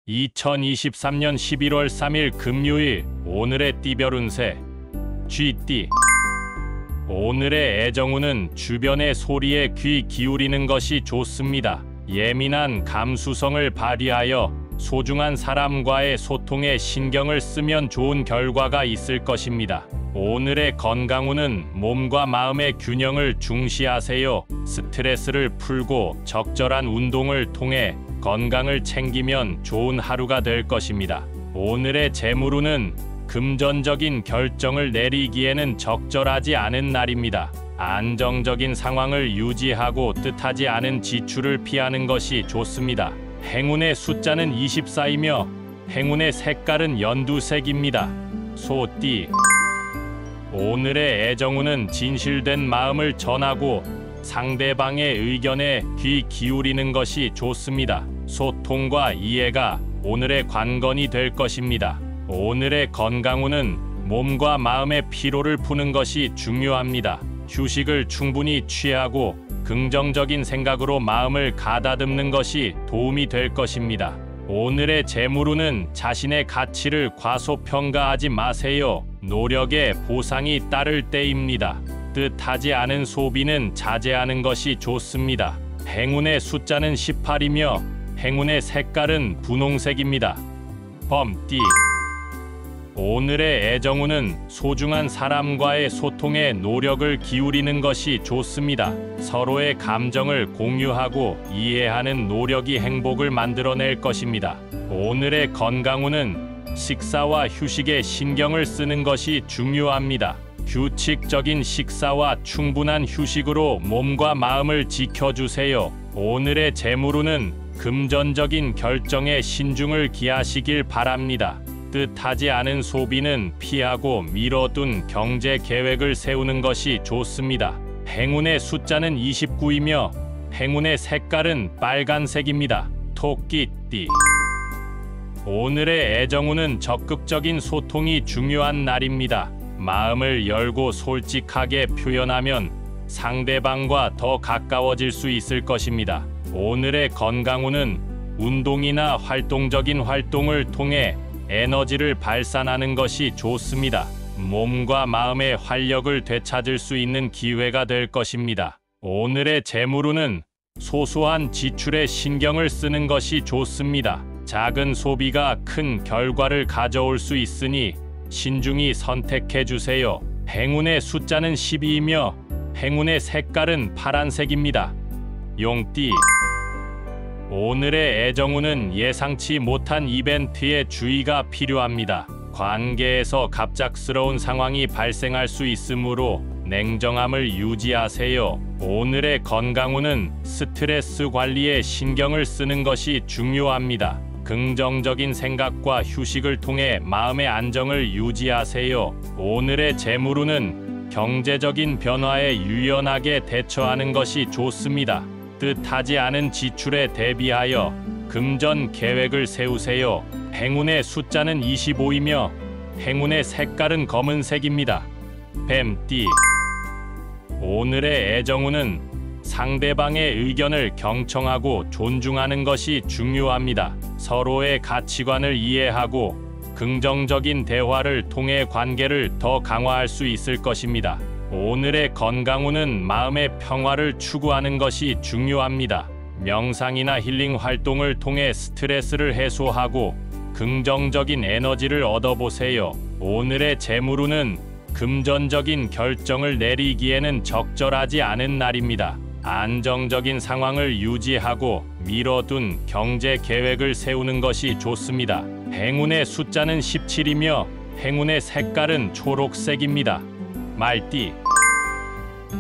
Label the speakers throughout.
Speaker 1: 2023년 11월 3일 금요일 오늘의 띠별 운세 쥐띠. 오늘의 애정운은 주변의 소리에 귀 기울이는 것이 좋습니다. 예민한 감수성을 발휘하여 소중한 사람과의 소통에 신경을 쓰면 좋은 결과가 있을 것입니다. 오늘의 건강운은 몸과 마음의 균형을 중시하세요. 스트레스를 풀고 적절한 운동을 통해 건강을 챙기면 좋은 하루가 될 것입니다. 오늘의 재물운은 금전적인 결정을 내리기에는 적절하지 않은 날입니다. 안정적인 상황을 유지하고 뜻하지 않은 지출을 피하는 것이 좋습니다. 행운의 숫자는 24이며 행운의 색깔은 연두색입니다. 소띠. 오늘의 애정운은 진실된 마음을 전하고 상대방의 의견에 귀 기울이는 것이 좋습니다. 소통과 이해가 오늘의 관건이 될 것입니다. 오늘의 건강운은 몸과 마음의 피로를 푸는 것이 중요합니다. 휴식을 충분히 취하고 긍정적인 생각으로 마음을 가다듬는 것이 도움이 될 것입니다. 오늘의 재물운은 자신의 가치를 과소평가하지 마세요. 노력에 보상이 따를 때입니다. 뜻하지 않은 소비는 자제하는 것이 좋습니다. 행운의 숫자는 18이며 행운의 색깔은 분홍색입니다. 범띠. 오늘의 애정운은 소중한 사람과의 소통에 노력을 기울이는 것이 좋습니다. 서로의 감정을 공유하고 이해하는 노력이 행복을 만들어낼 것입니다. 오늘의 건강운은 식사와 휴식에 신경을 쓰는 것이 중요합니다. 규칙적인 식사와 충분한 휴식으로 몸과 마음을 지켜주세요. 오늘의 재물운은 금전적인 결정에 신중을 기하시길 바랍니다. 뜻하지 않은 소비는 피하고 미뤄둔 경제 계획을 세우는 것이 좋습니다. 행운의 숫자는 29이며 행운의 색깔은 빨간색입니다. 토끼띠. 오늘의 애정운은 적극적인 소통이 중요한 날입니다. 마음을 열고 솔직하게 표현하면 상대방과 더 가까워질 수 있을 것입니다. 오늘의 건강운은 운동이나 활동적인 활동을 통해 에너지를 발산하는 것이 좋습니다. 몸과 마음의 활력을 되찾을 수 있는 기회가 될 것입니다. 오늘의 재물운은 소소한 지출에 신경을 쓰는 것이 좋습니다. 작은 소비가 큰 결과를 가져올 수 있으니 신중히 선택해 주세요. 행운의 숫자는 12이며 행운의 색깔은 파란색입니다. 용띠. 오늘의 애정운은 예상치 못한 이벤트에 주의가 필요합니다. 관계에서 갑작스러운 상황이 발생할 수 있으므로 냉정함을 유지하세요. 오늘의 건강운은 스트레스 관리에 신경을 쓰는 것이 중요합니다. 긍정적인 생각과 휴식을 통해 마음의 안정을 유지하세요. 오늘의 재물운은 경제적인 변화에 유연하게 대처하는 것이 좋습니다. 뜻하지 않은 지출에 대비하여 금전 계획을 세우세요. 행운의 숫자는 25이며 행운의 색깔은 검은색입니다. 뱀띠. 오늘의 애정운은 상대방의 의견을 경청하고 존중하는 것이 중요합니다. 서로의 가치관을 이해하고 긍정적인 대화를 통해 관계를 더 강화할 수 있을 것입니다. 오늘의 건강운은 마음의 평화를 추구하는 것이 중요합니다. 명상이나 힐링 활동을 통해 스트레스를 해소하고 긍정적인 에너지를 얻어보세요. 오늘의 재물운은 금전적인 결정을 내리기에는 적절하지 않은 날입니다. 안정적인 상황을 유지하고 미뤄둔 경제 계획을 세우는 것이 좋습니다. 행운의 숫자는 17이며 행운의 색깔은 초록색입니다. 말띠.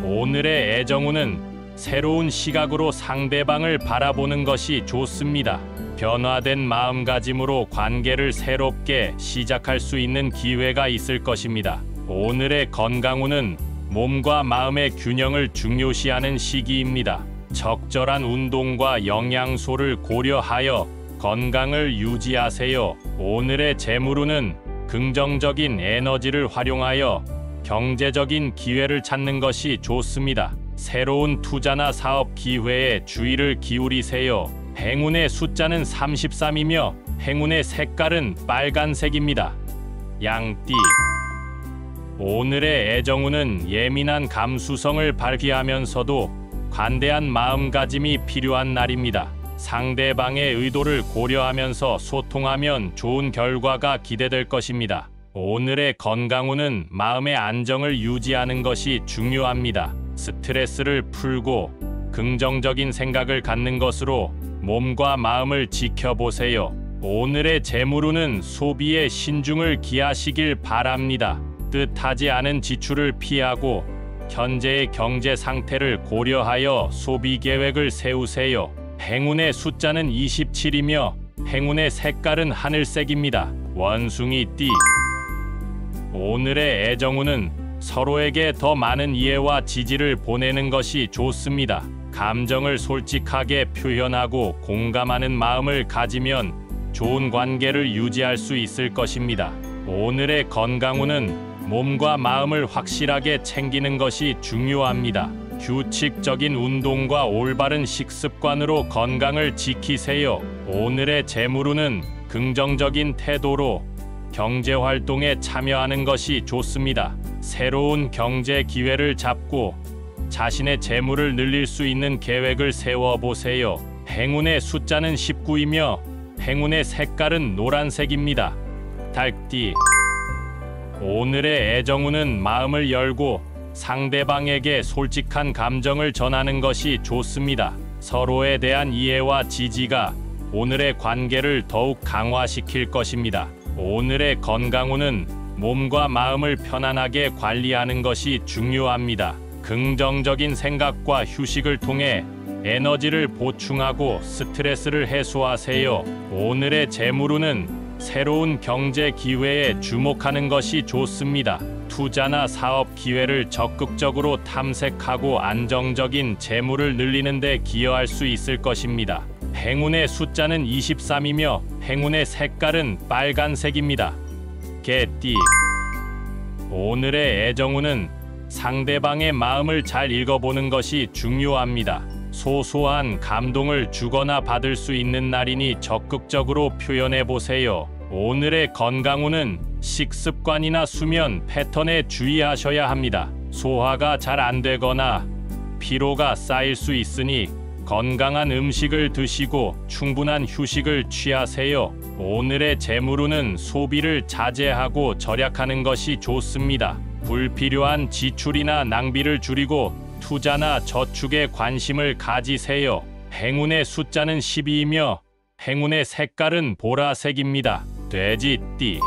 Speaker 1: 오늘의 애정운은 새로운 시각으로 상대방을 바라보는 것이 좋습니다. 변화된 마음가짐으로 관계를 새롭게 시작할 수 있는 기회가 있을 것입니다. 오늘의 건강운은 몸과 마음의 균형을 중요시하는 시기입니다. 적절한 운동과 영양소를 고려하여 건강을 유지하세요. 오늘의 재물운은 긍정적인 에너지를 활용하여 경제적인 기회를 찾는 것이 좋습니다. 새로운 투자나 사업 기회에 주의를 기울이세요. 행운의 숫자는 33이며 행운의 색깔은 빨간색입니다. 양띠. 오늘의 애정운은 예민한 감수성을 발휘하면서도 관대한 마음가짐이 필요한 날입니다. 상대방의 의도를 고려하면서 소통하면 좋은 결과가 기대될 것입니다. 오늘의 건강운은 마음의 안정을 유지하는 것이 중요합니다. 스트레스를 풀고 긍정적인 생각을 갖는 것으로 몸과 마음을 지켜보세요. 오늘의 재물운은 소비에 신중을 기하시길 바랍니다. 뜻하지 않은 지출을 피하고 현재의 경제 상태를 고려하여 소비 계획을 세우세요. 행운의 숫자는 27이며 행운의 색깔은 하늘색입니다. 원숭이띠. 오늘의 애정운은 서로에게 더 많은 이해와 지지를 보내는 것이 좋습니다. 감정을 솔직하게 표현하고 공감하는 마음을 가지면 좋은 관계를 유지할 수 있을 것입니다. 오늘의 건강운은 몸과 마음을 확실하게 챙기는 것이 중요합니다. 규칙적인 운동과 올바른 식습관으로 건강을 지키세요. 오늘의 재물운은 긍정적인 태도로 경제 활동에 참여하는 것이 좋습니다. 새로운 경제 기회를 잡고 자신의 재물을 늘릴 수 있는 계획을 세워보세요. 행운의 숫자는 19이며 행운의 색깔은 노란색입니다. 닭띠. 오늘의 애정운은 마음을 열고 상대방에게 솔직한 감정을 전하는 것이 좋습니다. 서로에 대한 이해와 지지가 오늘의 관계를 더욱 강화시킬 것입니다. 오늘의 건강운은 몸과 마음을 편안하게 관리하는 것이 중요합니다. 긍정적인 생각과 휴식을 통해 에너지를 보충하고 스트레스를 해소하세요. 오늘의 재물운은 새로운 경제 기회에 주목하는 것이 좋습니다. 투자나 사업 기회를 적극적으로 탐색하고 안정적인 재물을 늘리는 데 기여할 수 있을 것입니다. 행운의 숫자는 23이며 행운의 색깔은 빨간색입니다. 개띠. 오늘의 애정운은 상대방의 마음을 잘 읽어보는 것이 중요합니다. 소소한 감동을 주거나 받을 수 있는 날이니 적극적으로 표현해 보세요. 오늘의 건강운은 식습관이나 수면 패턴에 주의하셔야 합니다. 소화가 잘 안 되거나 피로가 쌓일 수 있으니 건강한 음식을 드시고 충분한 휴식을 취하세요. 오늘의 재물운은 소비를 자제하고 절약하는 것이 좋습니다. 불필요한 지출이나 낭비를 줄이고 투자나 저축에 관심을 가지세요. 행운의 숫자는 12이며 행운의 색깔은 보라색입니다. 돼지띠.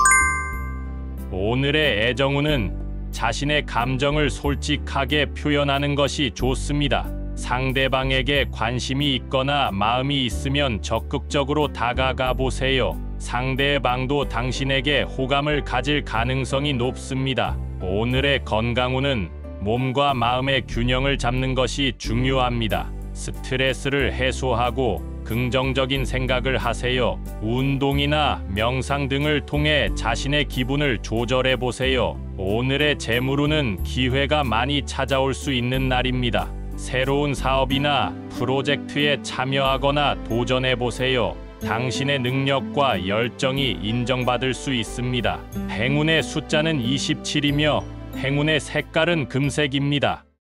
Speaker 1: 오늘의 애정운은 자신의 감정을 솔직하게 표현하는 것이 좋습니다. 상대방에게 관심이 있거나 마음이 있으면 적극적으로 다가가 보세요. 상대방도 당신에게 호감을 가질 가능성이 높습니다. 오늘의 건강운은 몸과 마음의 균형을 잡는 것이 중요합니다. 스트레스를 해소하고 긍정적인 생각을 하세요. 운동이나 명상 등을 통해 자신의 기분을 조절해 보세요. 오늘의 재물운은 기회가 많이 찾아올 수 있는 날입니다. 새로운 사업이나 프로젝트에 참여하거나 도전해 보세요. 당신의 능력과 열정이 인정받을 수 있습니다. 행운의 숫자는 27이며 행운의 색깔은 금색입니다.